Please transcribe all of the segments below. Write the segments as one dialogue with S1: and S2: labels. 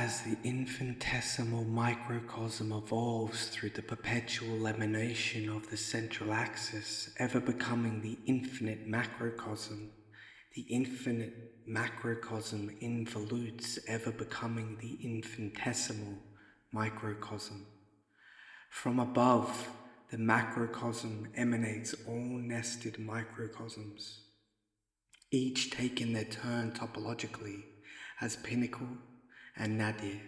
S1: As the infinitesimal microcosm evolves through the perpetual emanation of the central axis, ever becoming the infinite macrocosm, the infinite macrocosm involutes, ever becoming the infinitesimal microcosm. From above, the macrocosm emanates all nested microcosms, each taking their turn topologically as pinnacle and nadir,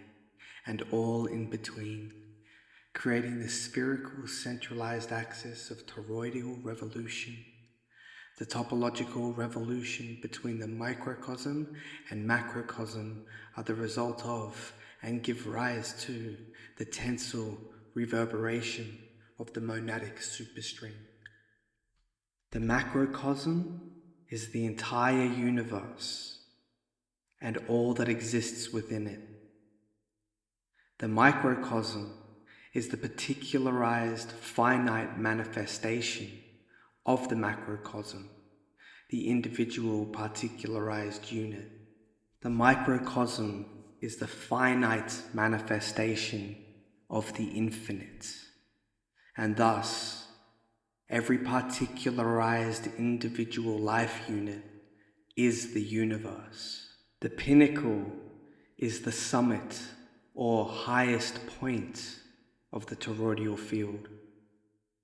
S1: and all in between, creating the spherical centralized axis of toroidal revolution. The topological revolution between the microcosm and macrocosm are the result of and give rise to the tensile reverberation of the monadic superstring. The macrocosm is the entire universe and all that exists within it. The microcosm is the particularized finite manifestation of the macrocosm, the individual particularized unit. The microcosm is the finite manifestation of the infinite, and thus every particularized individual life unit is the universe. The pinnacle is the summit or highest point of the toroidal field,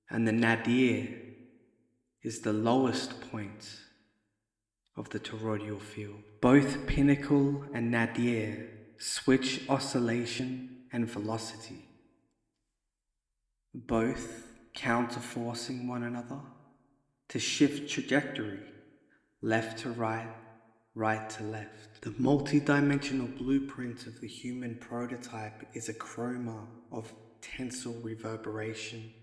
S1: and the nadir is the lowest point of the toroidal field. Both pinnacle and nadir switch oscillation and velocity, both counterforcing one another to shift trajectory left to right, right to left. The multidimensional blueprint of the human prototype is a chroma of tensile reverberation.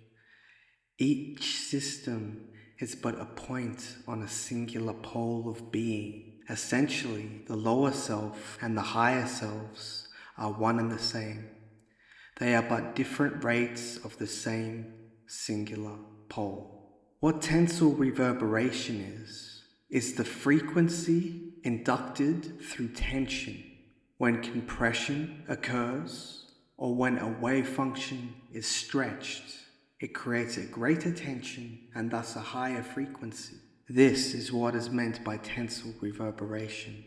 S1: Each system is but a point on a singular pole of being. Essentially, the lower self and the higher selves are one and the same. They are but different rates of the same singular pole. What tensile reverberation is the frequency inducted through tension when compression occurs or when a wave function is stretched. It creates a greater tension and thus a higher frequency. This is what is meant by tensile reverberation.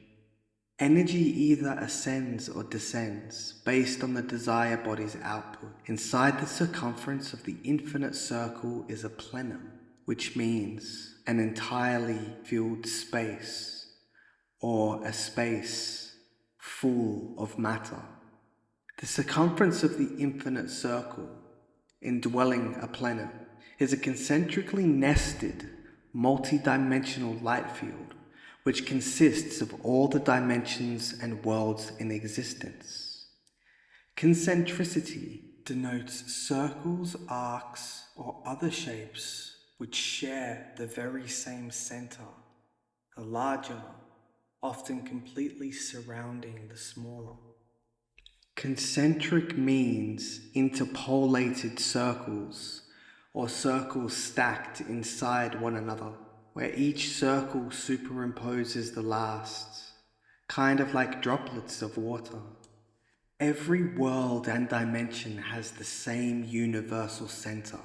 S1: Energy either ascends or descends based on the desire body's output. Inside the circumference of the infinite circle is a plenum, which means an entirely filled space, or a space full of matter. The circumference of the infinite circle, indwelling a plenum, is a concentrically nested, multi-dimensional light field, which consists of all the dimensions and worlds in existence. Concentricity denotes circles, arcs, or other shapes which share the very same center, the larger often completely surrounding the smaller. Concentric means interpolated circles, or circles stacked inside one another, where each circle superimposes the last, kind of like droplets of water. Every world and dimension has the same universal center,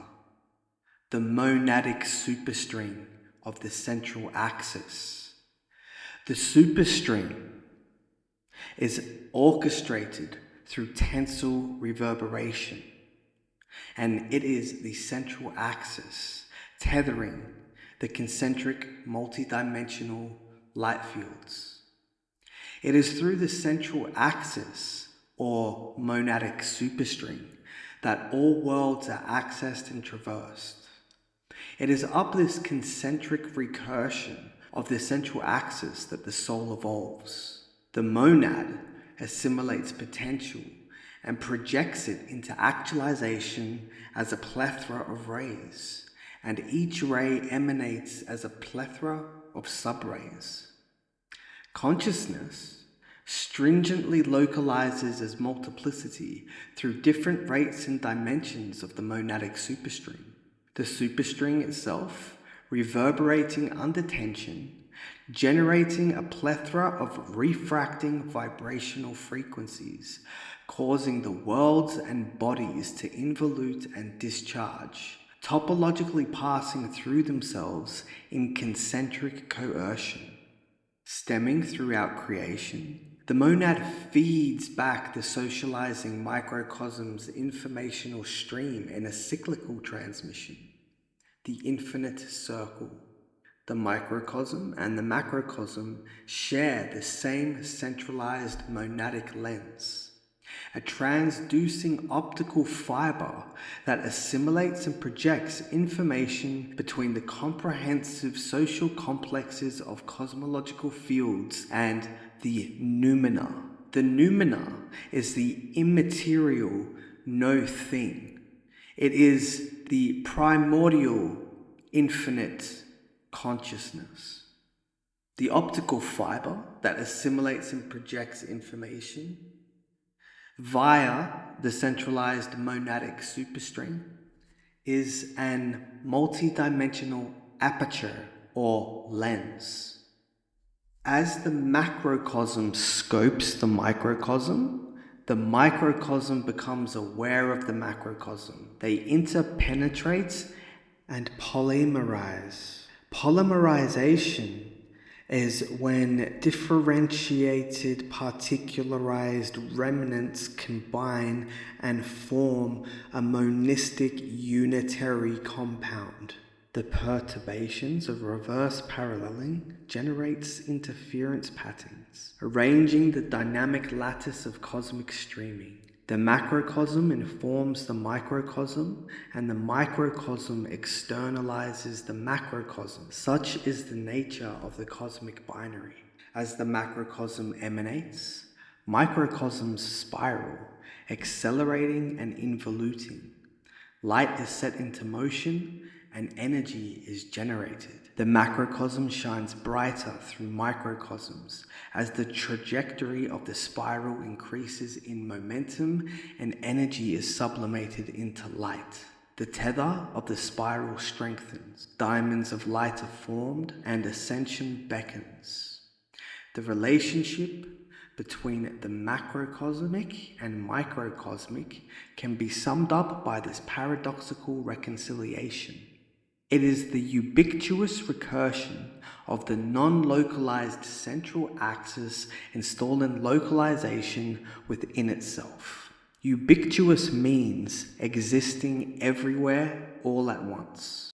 S1: the monadic superstring of the central axis. The superstring is orchestrated through tensile reverberation, and it is the central axis tethering the concentric multidimensional light fields. It is through the central axis, or monadic superstring, that all worlds are accessed and traversed. It is up this concentric recursion of the central axis that the soul evolves. The monad assimilates potential and projects it into actualization as a plethora of rays, and each ray emanates as a plethora of subrays. Consciousness stringently localizes as multiplicity through different rates and dimensions of the monadic superstring. The superstring itself, reverberating under tension, generating a plethora of refracting vibrational frequencies, causing the worlds and bodies to involute and discharge, topologically passing through themselves in concentric coercion. Stemming throughout creation, the monad feeds back the socializing microcosm's informational stream in a cyclical transmission, the infinite circle. The microcosm and the macrocosm share the same centralized monadic lens, a transducing optical fiber that assimilates and projects information between the comprehensive social complexes of cosmological fields and the noumena. The noumena is the immaterial no thing. It is the primordial infinite consciousness. The optical fiber that assimilates and projects information via the centralized monadic superstring is an multidimensional aperture or lens. As the macrocosm scopes the microcosm becomes aware of the macrocosm. They interpenetrate and polymerize. Polymerization is when differentiated particularized remnants combine and form a monistic unitary compound. The perturbations of reverse paralleling generates interference patterns, arranging the dynamic lattice of cosmic streaming. The macrocosm informs the microcosm, and the microcosm externalizes the macrocosm. Such is the nature of the cosmic binary. As the macrocosm emanates, microcosms spiral, accelerating and involuting. Light is set into motion, and energy is generated. The macrocosm shines brighter through microcosms as the trajectory of the spiral increases in momentum and energy is sublimated into light. The tether of the spiral strengthens, diamonds of light are formed, and ascension beckons. The relationship between the macrocosmic and microcosmic can be summed up by this paradoxical reconciliation. It is the ubiquitous recursion of the non-localized central axis installing localization within itself. Ubiquitous means existing everywhere all at once.